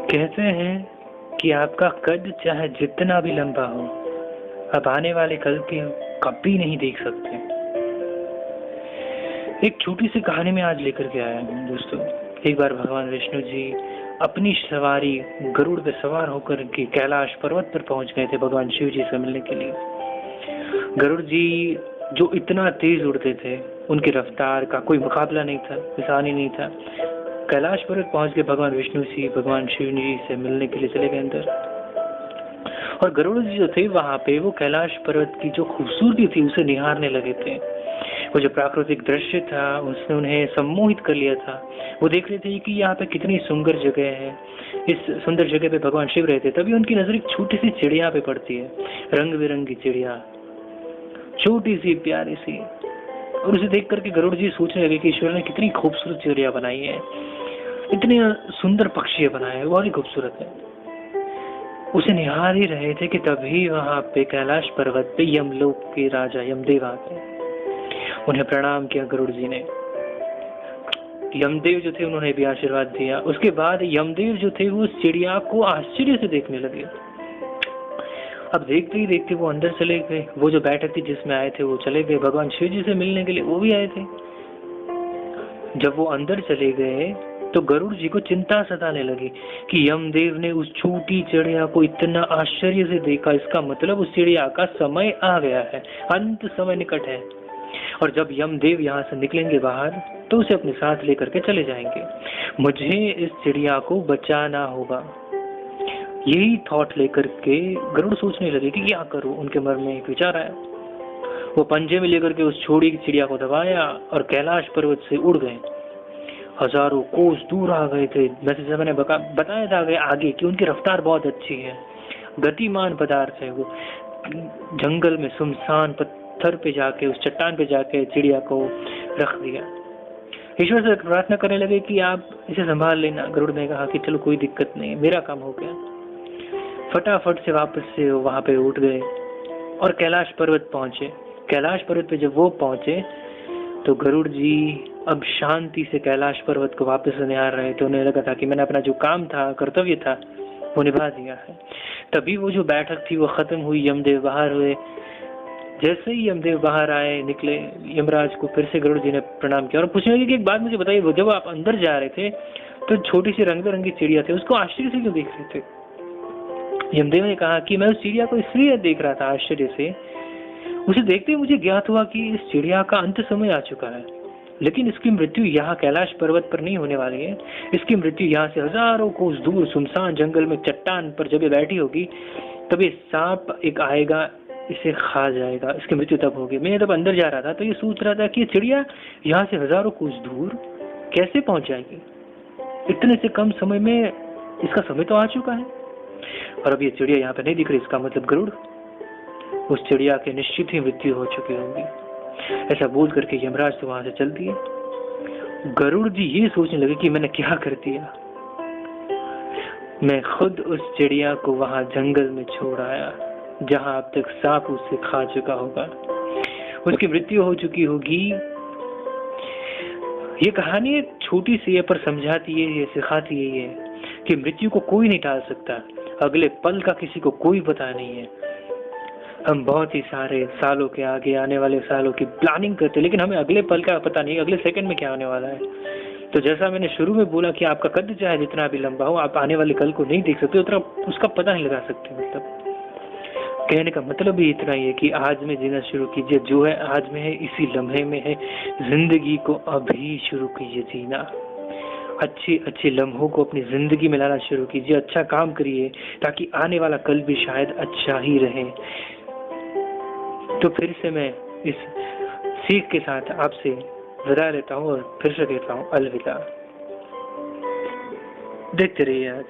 कहते हैं कि आपका कद चाहे जितना भी लंबा हो, आप आने वाले कल के कभी नहीं देख सकते। एक छोटी सी कहानी में आज लेकर के आया हूँ दोस्तों। एक बार भगवान विष्णु जी अपनी सवारी गरुड़ पे सवार होकर के कैलाश पर्वत पर पहुंच गए थे भगवान शिव जी से मिलने के लिए। गरुड़ जी जो इतना तेज उड़ते थे, उनकी रफ्तार का कोई मुकाबला नहीं था, आसान ही नहीं था। कैलाश पर्वत पहुंच के भगवान विष्णु जी भगवान शिव जी से मिलने के लिए चले गए अंदर। और गरुड़ जी जो थे वहां पे वो कैलाश पर्वत की जो खूबसूरती थी उसे निहारने लगे थे। वो जो प्राकृतिक दृश्य था उसने उन्हें सम्मोहित कर लिया था। वो देख रहे थे कि यहाँ पे कितनी सुंदर जगह है, इस सुंदर जगह पे भगवान शिव रहते। तभी उनकी नजर एक छोटी सी चिड़िया पे पड़ती है, रंग बिरंगी चिड़िया, छोटी सी प्यारी सी। और उसे देख करके गरुड़ जी सोचने लगे कि ईश्वर ने कितनी खूबसूरत चिड़िया बनाई है, इतने सुंदर पक्षी बनाए, बहुत ही खूबसूरत है। उसे निहार ही रहे थे कि तभी वहां पे कैलाश पर्वत पे यमलोक के राजा यमदेव आ गए। उन्हें प्रणाम किया गरुड़ जी ने। यमदेव जो थे उन्होंने भी आशीर्वाद दिया। उसके बाद यमदेव जो थे वो उस चिड़िया को आश्चर्य से देखने लगे। अब देखते ही देखते वो अंदर चले गए। वो जो बैठक थी जिसमें आए थे वो चले गए। भगवान शिव जी से मिलने के लिए वो भी आए थे। जब वो अंदर चले गए तो गरुड़ जी को चिंता सताने लगी कि यमदेव ने उस छोटी चिड़िया को इतना आश्चर्य से देखा। इसका मतलब उस चिड़िया का समय आ गया है, अंत समय निकट है। और जब यमदेव यहाँ से निकलेंगे बाहर तो उसे अपने साथ लेकर के चले जाएंगे। मुझे इस चिड़िया को बचाना होगा। यही थॉट लेकर के गरुड़ सोचने लगे कि क्या करूं। उनके मन में एक विचार आया। वो पंजे में लेकर के उस छोटी चिड़िया को दबाया और कैलाश पर्वत से उड़ गए। हजारों कोस दूर आ गए थे। वैसे मैंने बताया था आगे कि उनकी रफ्तार बहुत अच्छी है, गतिमान पदार्थ है। वो जंगल में सुनसान पत्थर पे जाके, उस चट्टान पे जाके चिड़िया को रख दिया। ईश्वर से प्रार्थना करने लगे कि आप इसे संभाल लेना। गरुड़ ने कहा कि चलो कोई दिक्कत नहीं, मेरा काम हो गया। फटाफट से वापस से वहां पे उठ गए और कैलाश पर्वत पहुंचे। कैलाश पर्वत पे जब वो पहुंचे तो गरुड़ जी अब शांति से कैलाश पर्वत को वापस से निहार रहे थे। उन्हें लगा था कि मैंने अपना जो काम था, कर्तव्य था, वो निभा दिया है। तभी वो जो बैठक थी वो खत्म हुई। यमदेव बाहर हुए। जैसे ही यमदेव बाहर आए, निकले, यमराज को फिर से गरुड़ जी ने प्रणाम किया और पूछने लगे कि एक बात मुझे बताइए, जब आप अंदर जा रहे थे तो छोटी सी रंग बिरंगी चिड़िया थी, उसको आश्चर्य से क्यों देख रहे थे? यमदेव ने कहा कि मैं उस चिड़िया को इसलिए देख रहा था आश्चर्य से, उसे देखते ही मुझे ज्ञात हुआ कि इस चिड़िया का अंत समय आ चुका है, लेकिन इसकी मृत्यु यहाँ कैलाश पर्वत पर नहीं होने वाली है। इसकी मृत्यु यहाँ से हजारों कोस दूर सुनसान जंगल में चट्टान पर जब ये बैठी होगी तब ये सांप एक आएगा, इसे खा जाएगा। इसकी मृत्यु तब होगी। मैं जब अंदर जा रहा था तो ये सोच रहा था कि चिड़िया यहाँ से हजारों कोस दूर कैसे पहुंच जाएगी, इतने से कम समय में इसका समय तो आ चुका है और अब ये चिड़िया यहाँ पे नहीं दिख रही। इसका मतलब गरुड़, उस चिड़िया की निश्चित ही मृत्यु हो चुकी होगी। ऐसा बोल करके यमराज तो वहां से चल दिए। गरुड़ जी ये सोचने लगे कि मैंने क्या कर दिया। मैं खुद उस चिड़िया को वहां जंगल में छोड़ आया जहां अब तक सांप उसे खा चुका होगा, उसकी मृत्यु हो चुकी होगी। ये कहानी एक छोटी सी है पर समझाती है, ये सिखाती है ये कि मृत्यु को कोई नहीं टाल सकता। अगले पल का किसी को कोई पता नहीं है। हम बहुत ही सारे सालों के आगे आने वाले सालों की प्लानिंग करते हैं, लेकिन हमें अगले पल का पता नहीं, अगले सेकंड में क्या होने वाला है। तो जैसा मैंने शुरू में बोला कि आपका कद चाहे जितना भी लंबा हो, आप आने वाले कल को नहीं देख सकते, उतना उसका पता नहीं लगा सकते। मतलब कहने का मतलब भी इतना ही है कि आज में जीना शुरू कीजिए। जो है आज में है, इसी लम्हे में है। जिंदगी को अभी शुरू कीजिए जीना। अच्छे लम्हों को अपनी जिंदगी में लाना शुरू कीजिए। अच्छा काम करिए ताकि आने वाला कल भी शायद अच्छा ही रहे। तो फिर से मैं इस सीख के साथ आपसे विदा लेता हूँ और फिर से कहता हूँ अलविदा। देखते रहिए आज।